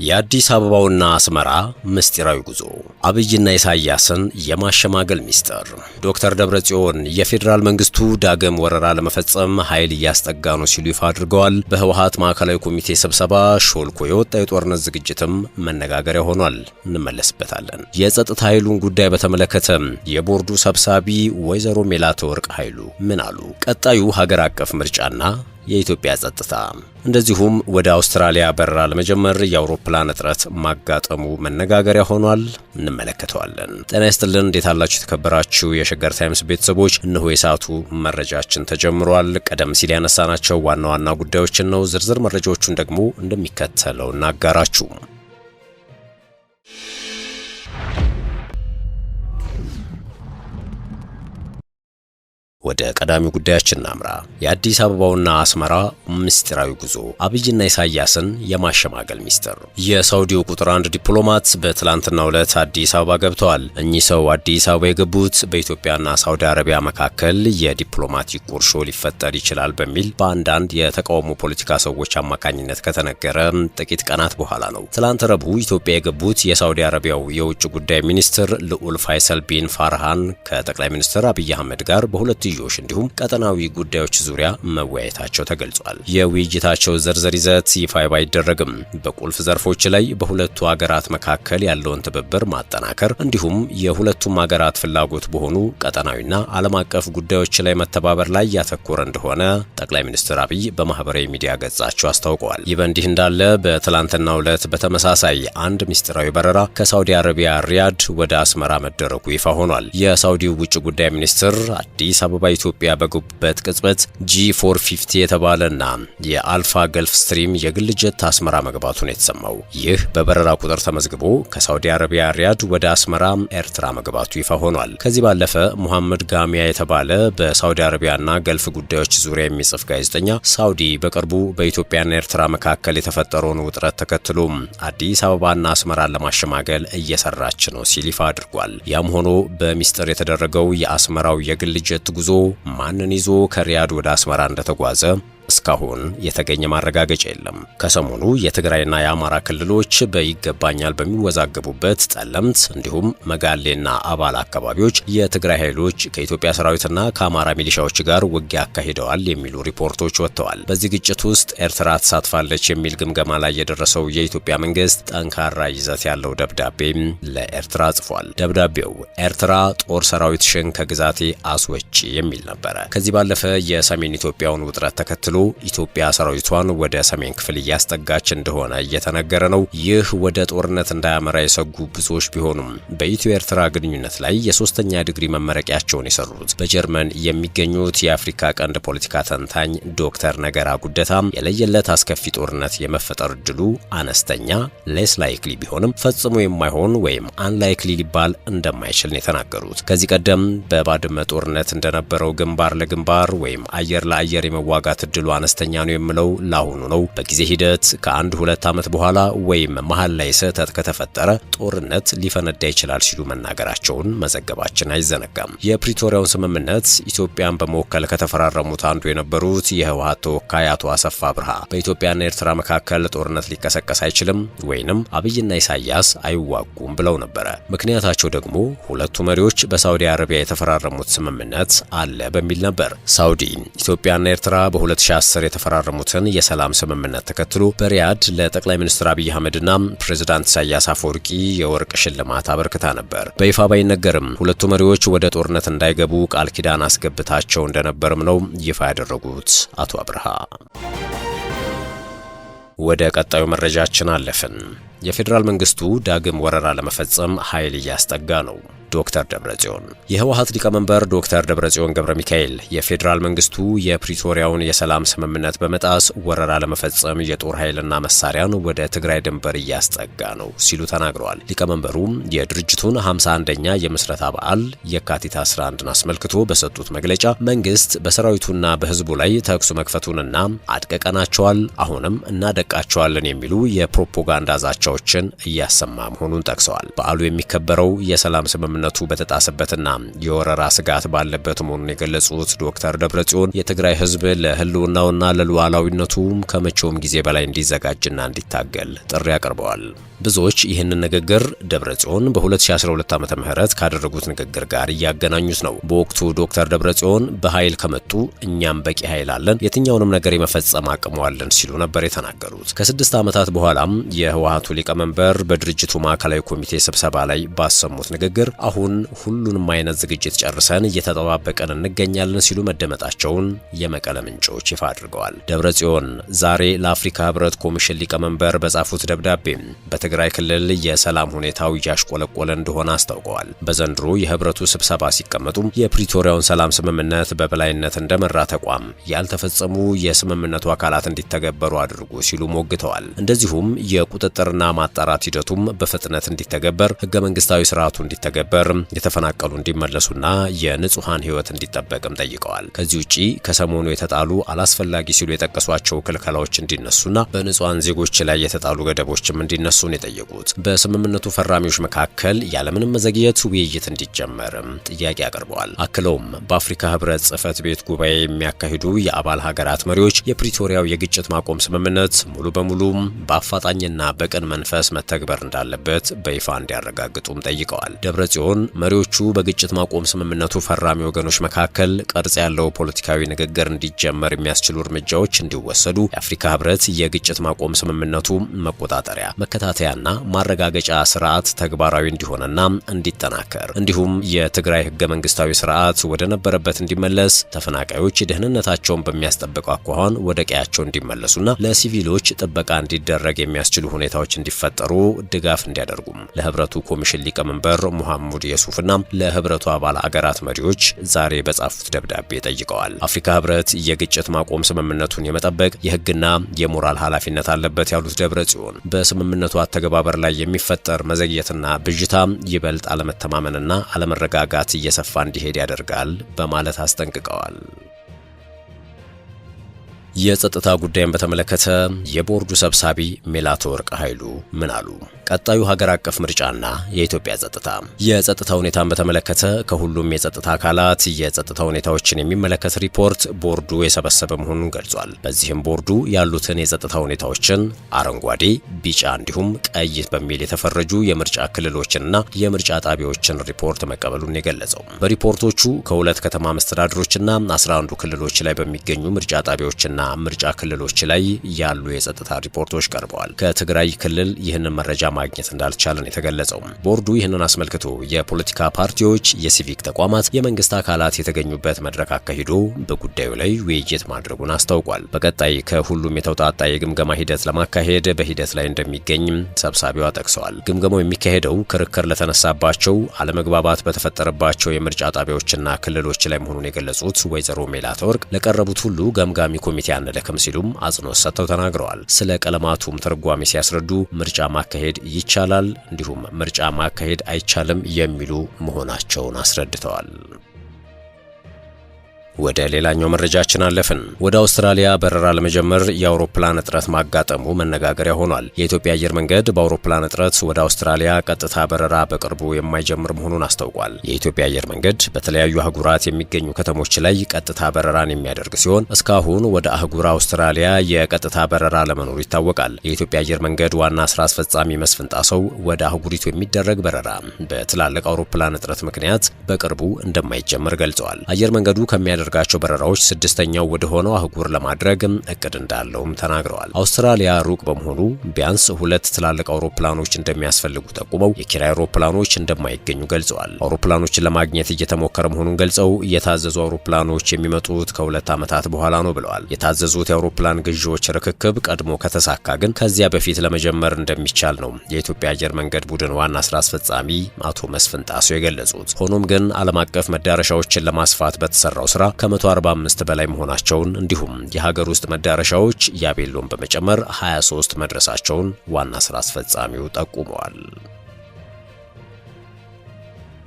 የአዲስ አበባውና አስመራ ምስጢራዊ ጉዞ፣ አብይና ኢሳያስን የማሸማገል ሚስጥር። ዶክተር ደብረጽዮን የፌዴራል መንግስቱ ዳግም ወረራ ለመፈጸም ኃይል እያስጠጋ ነው ሲሉ ይፋ አድርገዋል። በህወሓት ማዕከላዊ ኮሚቴ ስብሰባ ሾልኮ የወጣ የጦርነት ዝግጅትም መነጋገሪያ ሆኗል። እንመለስበታለን። የጸጥታ ኃይሉን ጉዳይ በተመለከተ የቦርዱ ሰብሳቢ ወይዘሮ ሜላትወርቅ ኃይሉ ምን አሉ? ቀጣዩ ሀገር አቀፍ ምርጫና የኢትዮጵያ ጸጥታ፣ እንደዚሁም ወደ አውስትራሊያ በረራ ለመጀመር የአውሮፕላን እጥረት ማጋጠሙ መነጋገሪያ ሆኗል። እንመለከተዋለን። ጤና ይስጥልን፣ እንዴት አላችሁ የተከበራችሁ የሸገር ታይምስ ቤተሰቦች? እነሆ የሰዓቱ መረጃችን ተጀምሯል። ቀደም ሲል ያነሳናቸው ዋና ዋና ጉዳዮችን ነው። ዝርዝር መረጃዎቹን ደግሞ እንደሚከተለው እናጋራችሁ። ወደ ቀዳሚ ጉዳያችን እናምራ። የአዲስ አበባውና አስመራ ምስጢራዊ ጉዞ፣ አብይና ኢሳያስን የማሸማገል ሚስጥር። የሳውዲው ቁጥር 1 ዲፕሎማት በትላንትናው ዕለት አዲስ አበባ ገብተዋል። እኚህ ሰው አዲስ አበባ የገቡት በኢትዮጵያና ሳውዲ አረቢያ መካከል የዲፕሎማቲክ ቁርሾ ሊፈጠር ይችላል በሚል በአንዳንድ የተቃውሞ ፖለቲካ ሰዎች አማካኝነት ከተነገረ ጥቂት ቀናት በኋላ ነው። ትላንት ረቡዕ ኢትዮጵያ የገቡት የሳውዲ አረቢያው የውጭ ጉዳይ ሚኒስትር ልዑል ፋይሰል ቢን ፋርሃን ከጠቅላይ ሚኒስትር አብይ አህመድ ጋር በሁለት እንዲሁም ቀጠናዊ ጉዳዮች ዙሪያ መወያየታቸው ተገልጿል። የውይይታቸው ዝርዝር ይዘት ይፋ ባይደረግም በቁልፍ ዘርፎች ላይ በሁለቱ ሀገራት መካከል ያለውን ትብብር ማጠናከር እንዲሁም የሁለቱም ሀገራት ፍላጎት በሆኑ ቀጠናዊና ዓለም አቀፍ ጉዳዮች ላይ መተባበር ላይ ያተኮረ እንደሆነ ጠቅላይ ሚኒስትር አብይ በማህበራዊ ሚዲያ ገጻቸው አስታውቀዋል። ይህ በእንዲህ እንዳለ በትላንትናው ዕለት በተመሳሳይ አንድ ምስጢራዊ በረራ ከሳውዲ አረቢያ ሪያድ ወደ አስመራ መደረጉ ይፋ ሆኗል። የሳውዲው ውጭ ጉዳይ ሚኒስትር አዲስ አበባ ኢትዮጵያ በገቡበት ቅጽበት G450 የተባለና የአልፋ ገልፍ ስትሪም የግል ጀት አስመራ መግባቱን የተሰማው። ይህ በበረራ ቁጥር ተመዝግቦ ከሳውዲ አረቢያ ሪያድ ወደ አስመራ ኤርትራ መግባቱ ይፋ ሆኗል። ከዚህ ባለፈ ሙሐመድ ጋሚያ የተባለ በሳውዲ አረቢያና ገልፍ ጉዳዮች ዙሪያ የሚጽፍ ጋዜጠኛ ሳውዲ በቅርቡ በኢትዮጵያና ኤርትራ መካከል የተፈጠረውን ውጥረት ተከትሎ አዲስ አበባና አስመራን ለማሸማገል እየሰራች ነው ሲል ይፋ አድርጓል። ያም ሆኖ በሚስጥር የተደረገው የአስመራው የግል ጀት ጉዞ ማንን ይዞ ከሪያድ ወደ አስመራ እንደተጓዘ እስካሁን የተገኘ ማረጋገጫ የለም። ከሰሞኑ የትግራይና የአማራ ክልሎች በይገባኛል በሚወዛገቡበት ጠለምት እንዲሁም መጋሌና አባል አካባቢዎች የትግራይ ኃይሎች ከኢትዮጵያ ሰራዊትና ከአማራ ሚሊሻዎች ጋር ውጊያ አካሂደዋል የሚሉ ሪፖርቶች ወጥተዋል። በዚህ ግጭት ውስጥ ኤርትራ ተሳትፋለች የሚል ግምገማ ላይ የደረሰው የኢትዮጵያ መንግስት ጠንካራ ይዘት ያለው ደብዳቤ ለኤርትራ ጽፏል። ደብዳቤው ኤርትራ ጦር ሰራዊትሽን ከግዛቴ አስወጪ የሚል ነበረ። ከዚህ ባለፈ የሰሜን ኢትዮጵያውን ውጥረት ተከትሎ ኢትዮጵያ ሰራዊቷን ወደ ሰሜን ክፍል እያስጠጋች እንደሆነ እየተነገረ ነው። ይህ ወደ ጦርነት እንዳያመራ የሰጉ ብዙዎች ቢሆኑም በኢትዮ ኤርትራ ግንኙነት ላይ የሶስተኛ ዲግሪ መመረቂያቸውን የሰሩት በጀርመን የሚገኙት የአፍሪካ ቀንድ ፖለቲካ ተንታኝ ዶክተር ነገራ ጉደታ የለየለት አስከፊ ጦርነት የመፈጠር እድሉ አነስተኛ ሌስ ላይክሊ ቢሆንም ፈጽሞ የማይሆን ወይም አንላይክሊ ሊባል እንደማይችል ነው የተናገሩት። ከዚህ ቀደም በባድመ ጦርነት እንደነበረው ግንባር ለግንባር ወይም አየር ለአየር የመዋጋት እድሉ አነስተኛ ነው የምለው ላሁኑ ነው። በጊዜ ሂደት ከ1-2 ዓመት በኋላ ወይም መሃል ላይ ስህተት ከተፈጠረ ጦርነት ሊፈነዳ ይችላል ሲሉ መናገራቸውን መዘገባችን አይዘነጋም። የፕሪቶሪያውን ስምምነት ኢትዮጵያን በመወከል ከተፈራረሙት አንዱ የነበሩት የህወሓት ተወካይ አቶ አሰፋ ብርሃ በኢትዮጵያና ኤርትራ መካከል ጦርነት ሊቀሰቀስ አይችልም ወይንም አብይና ኢሳያስ አይዋጉም ብለው ነበረ። ምክንያታቸው ደግሞ ሁለቱ መሪዎች በሳውዲ አረቢያ የተፈራረሙት ስምምነት አለ በሚል ነበር። ሳውዲ ኢትዮጵያና ኤርትራ በ2010 የተፈራረሙትን የሰላም ስምምነት ተከትሎ በሪያድ ለጠቅላይ ሚኒስትር አብይ አህመድና ፕሬዝዳንት ኢሳያስ አፈወርቂ የወርቅ ሽልማት አበርክታ ነበር። በይፋ ባይነገርም ሁለቱ መሪዎች ወደ ጦርነት እንዳይገቡ ቃል ኪዳን አስገብታቸው እንደነበርም ነው ይፋ ያደረጉት አቶ አብርሃ። ወደ ቀጣዩ መረጃችን አለፍን። የፌዴራል መንግስቱ ዳግም ወረራ ለመፈጸም ኃይል እያስጠጋ ነው። ዶክተር ደብረጽዮን የህወሓት ሊቀመንበር ዶክተር ደብረጽዮን ገብረ ሚካኤል የፌዴራል መንግስቱ የፕሪቶሪያውን የሰላም ስምምነት በመጣስ ወረራ ለመፈጸም የጦር ኃይልና መሳሪያን ወደ ትግራይ ድንበር እያስጠጋ ነው ሲሉ ተናግረዋል። ሊቀመንበሩ የድርጅቱን 51ኛ የምስረታ በዓል የካቲት 11ን አስመልክቶ በሰጡት መግለጫ መንግስት በሰራዊቱና በህዝቡ ላይ ተኩስ መክፈቱንና አድቀቀናቸዋል፣ አሁንም እናደቃቸዋለን የሚሉ የፕሮፓጋንዳ ዛቻ ዛቻዎችን እያሰማ መሆኑን ጠቅሰዋል። በዓሉ የሚከበረው የሰላም ስምምነቱ በተጣሰበትና የወረራ ስጋት ባለበት መሆኑን የገለጹት ዶክተር ደብረጽዮን የትግራይ ህዝብ ለህልውናውና ለሉዓላዊነቱ ከመቼውም ጊዜ በላይ እንዲዘጋጅና እንዲታገል ጥሪ አቅርበዋል። ብዙዎች ይህንን ንግግር ደብረጽዮን በ2012 ዓመተ ምህረት ካደረጉት ንግግር ጋር እያገናኙት ነው። በወቅቱ ዶክተር ደብረጽዮን በኃይል ከመጡ እኛም በቂ ኃይል አለን፣ የትኛውንም ነገር የመፈጸም አቅሙ አለን ሲሉ ነበር የተናገሩት። ከ6 ዓመታት በኋላም የህወሓቱ ሊቀመንበር በድርጅቱ ማዕከላዊ ኮሚቴ ስብሰባ ላይ ባሰሙት ንግግር አሁን ሁሉንም አይነት ዝግጅት ጨርሰን እየተጠባበቀን እንገኛለን ሲሉ መደመጣቸውን የመቀለ ምንጮች ይፋ አድርገዋል። ደብረጽዮን ዛሬ ለአፍሪካ ህብረት ኮሚሽን ሊቀመንበር በጻፉት ደብዳቤ በትግራይ ክልል የሰላም ሁኔታው እያሽቆለቆለ እንደሆነ አስታውቀዋል። በዘንድሮ የህብረቱ ስብሰባ ሲቀመጡም የፕሪቶሪያውን ሰላም ስምምነት በበላይነት እንደመራ ተቋም ያልተፈጸሙ የስምምነቱ አካላት እንዲተገበሩ አድርጉ ሲሉ ሞግተዋል። እንደዚሁም የቁጥጥርና ማጣራት ሂደቱም በፍጥነት እንዲተገበር፣ ህገ መንግስታዊ ስርዓቱ እንዲተገበር፣ የተፈናቀሉ እንዲመለሱና የንጹሃን ህይወት እንዲጠበቅም ጠይቀዋል። ከዚህ ውጪ ከሰሞኑ የተጣሉ አላስፈላጊ ሲሉ የጠቀሷቸው ክልከላዎች እንዲነሱና በንጹሃን ዜጎች ላይ የተጣሉ ገደቦችም እንዲነሱ የጠየቁት በስምምነቱ ፈራሚዎች መካከል ያለምንም መዘግየት ውይይት እንዲጀመርም ጥያቄ አቅርበዋል። አክለውም በአፍሪካ ህብረት ጽህፈት ቤት ጉባኤ የሚያካሂዱ የአባል ሀገራት መሪዎች የፕሪቶሪያው የግጭት ማቆም ስምምነት ሙሉ በሙሉ በአፋጣኝና በቅን መንፈስ መተግበር እንዳለበት በይፋ እንዲያረጋግጡም ጠይቀዋል። ደብረጽዮን መሪዎቹ በግጭት ማቆም ስምምነቱ ፈራሚ ወገኖች መካከል ቅርጽ ያለው ፖለቲካዊ ንግግር እንዲጀመር የሚያስችሉ እርምጃዎች እንዲወሰዱ የአፍሪካ ህብረት የግጭት ማቆም ስምምነቱ መቆጣጠሪያ መከታተያና ማረጋገጫ ስርዓት ተግባራዊ እንዲሆንና እንዲጠናከር እንዲሁም የትግራይ ህገ መንግስታዊ ስርዓት ወደ ነበረበት እንዲመለስ ተፈናቃዮች ደህንነታቸውን በሚያስጠብቁ አኳኋን ወደ ቀያቸው እንዲመለሱና ለሲቪሎች ጥበቃ እንዲደረግ የሚያስችሉ ሁኔታዎች እንዲፈጠሩ ድጋፍ እንዲያደርጉም ለህብረቱ ኮሚሽን ሊቀመንበር ሙሐመድ የሱፍና ለህብረቱ አባል አገራት መሪዎች ዛሬ በጻፉት ደብዳቤ ጠይቀዋል። አፍሪካ ህብረት የግጭት ማቆም ስምምነቱን የመጠበቅ የህግና የሞራል ኃላፊነት አለበት ያሉት ደብረጽዮን በስምምነቱ አተገባበር ላይ የሚፈጠር መዘግየትና ብዥታ ይበልጥ አለመተማመንና አለመረጋጋት እየሰፋ እንዲሄድ ያደርጋል በማለት አስጠንቅቀዋል። የጸጥታ ጉዳይን በተመለከተ የቦርዱ ሰብሳቢ ሜላትወርቅ ኃይሉ ምን አሉ? ቀጣዩ ሀገር አቀፍ ምርጫና የኢትዮጵያ ጸጥታ። የጸጥታ ሁኔታን በተመለከተ ከሁሉም የጸጥታ አካላት የጸጥታ ሁኔታዎችን የሚመለከት ሪፖርት ቦርዱ የሰበሰበ መሆኑን ገልጿል። በዚህም ቦርዱ ያሉትን የጸጥታ ሁኔታዎችን አረንጓዴ፣ ቢጫ እንዲሁም ቀይ በሚል የተፈረጁ የምርጫ ክልሎችንና የምርጫ ጣቢያዎችን ሪፖርት መቀበሉን የገለጸው በሪፖርቶቹ ከሁለት ከተማ መስተዳድሮችና 11 ክልሎች ላይ በሚገኙ ምርጫ ጣቢያዎችና ምርጫ ክልሎች ላይ ያሉ የጸጥታ ሪፖርቶች ቀርበዋል። ከትግራይ ክልል ይህንን መረጃ ማግኘት እንዳልቻለን የተገለጸው ቦርዱ ይህንን አስመልክቶ የፖለቲካ ፓርቲዎች፣ የሲቪክ ተቋማት፣ የመንግስት አካላት የተገኙበት መድረክ አካሂዶ በጉዳዩ ላይ ውይይት ማድረጉን አስታውቋል። በቀጣይ ከሁሉም የተውጣጣ የግምገማ ሂደት ለማካሄድ በሂደት ላይ እንደሚገኝ ሰብሳቢዋ ጠቅሰዋል። ግምገማው የሚካሄደው ክርክር ለተነሳባቸው አለመግባባት በተፈጠረባቸው የምርጫ ጣቢያዎችና ክልሎች ላይ መሆኑን የገለጹት ወይዘሮ ሜላትወርቅ ለቀረቡት ሁሉ ገምጋሚ ኮሚቴ አንልክም ሲሉም አጽንኦት ሰጥተው ተናግረዋል። ስለ ቀለማቱም ትርጓሜ ሲያስረዱ ምርጫ ማካሄድ ይቻላል እንዲሁም ምርጫ ማካሄድ አይቻልም የሚሉ መሆናቸውን አስረድተዋል። ወደ ሌላኛው መረጃችን አለፍን። ወደ አውስትራሊያ በረራ ለመጀመር የአውሮፕላን እጥረት ማጋጠሙ መነጋገሪያ ሆኗል። የኢትዮጵያ አየር መንገድ በአውሮፕላን እጥረት ወደ አውስትራሊያ ቀጥታ በረራ በቅርቡ የማይጀምር መሆኑን አስታውቋል። የኢትዮጵያ አየር መንገድ በተለያዩ አህጉራት የሚገኙ ከተሞች ላይ ቀጥታ በረራን የሚያደርግ ሲሆን እስካሁን ወደ አህጉር አውስትራሊያ የቀጥታ በረራ ለመኖሩ ይታወቃል። የኢትዮጵያ አየር መንገድ ዋና ስራ አስፈጻሚ መስፍን ጣሰው ወደ አህጉሪቱ የሚደረግ በረራ በትላልቅ አውሮፕላን እጥረት ምክንያት በቅርቡ እንደማይጀምር ገልጸዋል። አየር መንገዱ ከሚያደርጋቸው በረራዎች ስድስተኛው ወደ ሆነው አህጉር ለማድረግ እቅድ እንዳለውም ተናግረዋል። አውስትራሊያ ሩቅ በመሆኑ ቢያንስ 2 ትላልቅ አውሮፕላኖች እንደሚያስፈልጉ ጠቁመው የኪራይ አውሮፕላኖች እንደማይገኙ ገልጸዋል። አውሮፕላኖችን ለማግኘት እየተሞከረ መሆኑን ገልጸው የታዘዙ አውሮፕላኖች የሚመጡት ከ2 ዓመታት በኋላ ነው ብለዋል። የታዘዙት የአውሮፕላን ግዢዎች ርክክብ ቀድሞ ከተሳካ ግን ከዚያ በፊት ለመጀመር እንደሚቻል ነው የኢትዮጵያ አየር መንገድ ቡድን ዋና ስራ አስፈጻሚ አቶ መስፍን ጣሰው የገለጹት። ሆኖም ግን ዓለም አቀፍ መዳረሻዎችን ለማስፋት በተሰራው ስራ ከ145 በላይ መሆናቸውን እንዲሁም የሀገር ውስጥ መዳረሻዎች ያቤሎን በመጨመር 23 መድረሳቸውን ዋና ስራ አስፈጻሚው ጠቁመዋል።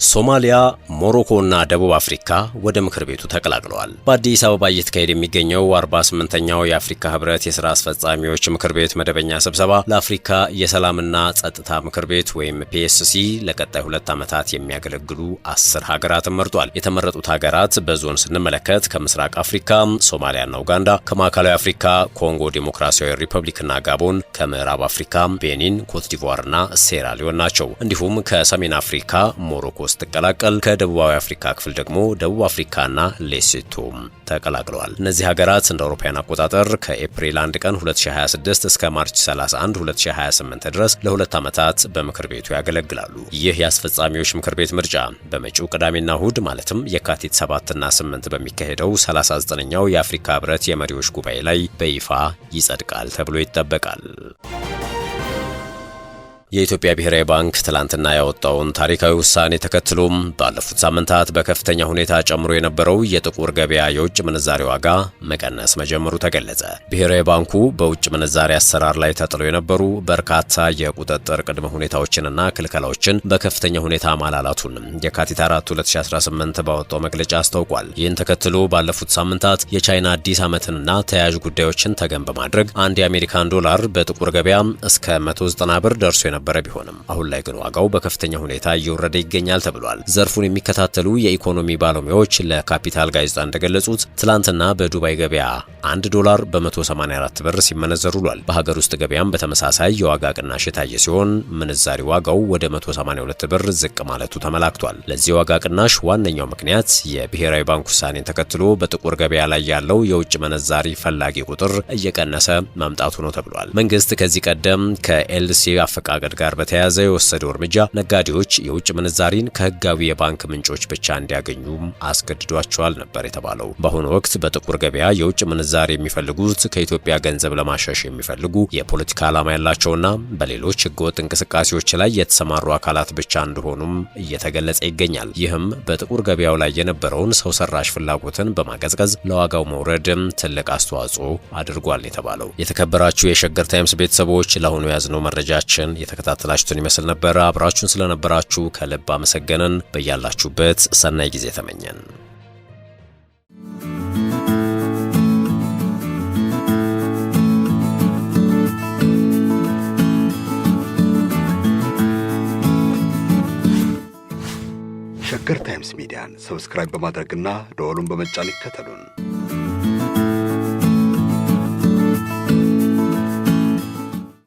ሶማሊያ፣ ሞሮኮና ደቡብ አፍሪካ ወደ ምክር ቤቱ ተቀላቅለዋል። በአዲስ አበባ እየተካሄደ የሚገኘው 48ኛው የአፍሪካ ህብረት የሥራ አስፈጻሚዎች ምክር ቤት መደበኛ ስብሰባ ለአፍሪካ የሰላምና ጸጥታ ምክር ቤት ወይም ፒኤስሲ ለቀጣይ 2 ዓመታት የሚያገለግሉ 10 ሀገራትን መርጧል። የተመረጡት ሀገራት በዞን ስንመለከት ከምስራቅ አፍሪካ ሶማሊያና ኡጋንዳ፣ ከማዕከላዊ አፍሪካ ኮንጎ ዲሞክራሲያዊ ሪፐብሊክና ጋቦን፣ ከምዕራብ አፍሪካ ቤኒን፣ ኮትዲቯርና ሴራሊዮን ናቸው። እንዲሁም ከሰሜን አፍሪካ ሞሮኮ ስትቀላቀል ከደቡባዊ አፍሪካ ክፍል ደግሞ ደቡብ አፍሪካና ሌሶቶ ተቀላቅለዋል። እነዚህ ሀገራት እንደ አውሮፓውያን አቆጣጠር ከኤፕሪል 1 ቀን 2026 እስከ ማርች 31 2028 ድረስ ለ2 ዓመታት በምክር ቤቱ ያገለግላሉ። ይህ የአስፈጻሚዎች ምክር ቤት ምርጫ በመጪው ቅዳሜና እሁድ ማለትም የካቲት 7 እና 8 በሚካሄደው 39ኛው የአፍሪካ ህብረት የመሪዎች ጉባኤ ላይ በይፋ ይጸድቃል ተብሎ ይጠበቃል። የኢትዮጵያ ብሔራዊ ባንክ ትላንትና ያወጣውን ታሪካዊ ውሳኔ ተከትሎም ባለፉት ሳምንታት በከፍተኛ ሁኔታ ጨምሮ የነበረው የጥቁር ገበያ የውጭ ምንዛሬ ዋጋ መቀነስ መጀመሩ ተገለጸ። ብሔራዊ ባንኩ በውጭ ምንዛሬ አሰራር ላይ ተጥለው የነበሩ በርካታ የቁጥጥር ቅድመ ሁኔታዎችንና ክልከላዎችን በከፍተኛ ሁኔታ ማላላቱን የካቲት 4 2018 ባወጣው መግለጫ አስታውቋል። ይህን ተከትሎ ባለፉት ሳምንታት የቻይና አዲስ ዓመትንና ተያያዥ ጉዳዮችን ተገን በማድረግ አንድ የአሜሪካን ዶላር በጥቁር ገበያ እስከ 190 ብር ደርሶ የነበረ ቢሆንም አሁን ላይ ግን ዋጋው በከፍተኛ ሁኔታ እየወረደ ይገኛል ተብሏል። ዘርፉን የሚከታተሉ የኢኮኖሚ ባለሙያዎች ለካፒታል ጋዜጣ እንደገለጹት ትላንትና በዱባይ ገበያ 1 ዶላር በ184 ብር ሲመነዘር ውሏል። በሀገር ውስጥ ገበያም በተመሳሳይ የዋጋ ቅናሽ የታየ ሲሆን ምንዛሪ ዋጋው ወደ 182 ብር ዝቅ ማለቱ ተመላክቷል። ለዚህ ዋጋ ቅናሽ ዋነኛው ምክንያት የብሔራዊ ባንክ ውሳኔን ተከትሎ በጥቁር ገበያ ላይ ያለው የውጭ ምንዛሪ ፈላጊ ቁጥር እየቀነሰ መምጣቱ ነው ተብሏል። መንግስት ከዚህ ቀደም ከኤልሲ አፈቃቀድ ጋር በተያያዘ የወሰደው እርምጃ ነጋዴዎች የውጭ ምንዛሪን ከህጋዊ የባንክ ምንጮች ብቻ እንዲያገኙ አስገድዷቸዋል ነበር የተባለው። በአሁኑ ወቅት በጥቁር ገበያ የውጭ ምንዛሪ የሚፈልጉት ከኢትዮጵያ ገንዘብ ለማሸሽ የሚፈልጉ የፖለቲካ ዓላማ ያላቸውና በሌሎች ህገወጥ እንቅስቃሴዎች ላይ የተሰማሩ አካላት ብቻ እንደሆኑም እየተገለጸ ይገኛል። ይህም በጥቁር ገበያው ላይ የነበረውን ሰው ሰራሽ ፍላጎትን በማቀዝቀዝ ለዋጋው መውረድ ትልቅ አስተዋጽኦ አድርጓል የተባለው። የተከበራችሁ የሸገር ታይምስ ቤተሰቦች ለአሁኑ ያዝነው መረጃችን የተከታተላችሁትን ይመስል ነበር። አብራችሁን ስለነበራችሁ ከልብ አመሰገንን። በያላችሁበት ሰናይ ጊዜ ተመኘን። ሸገር ታይምስ ሚዲያን ሰብስክራይብ በማድረግና ደወሉን በመጫን ይከተሉን።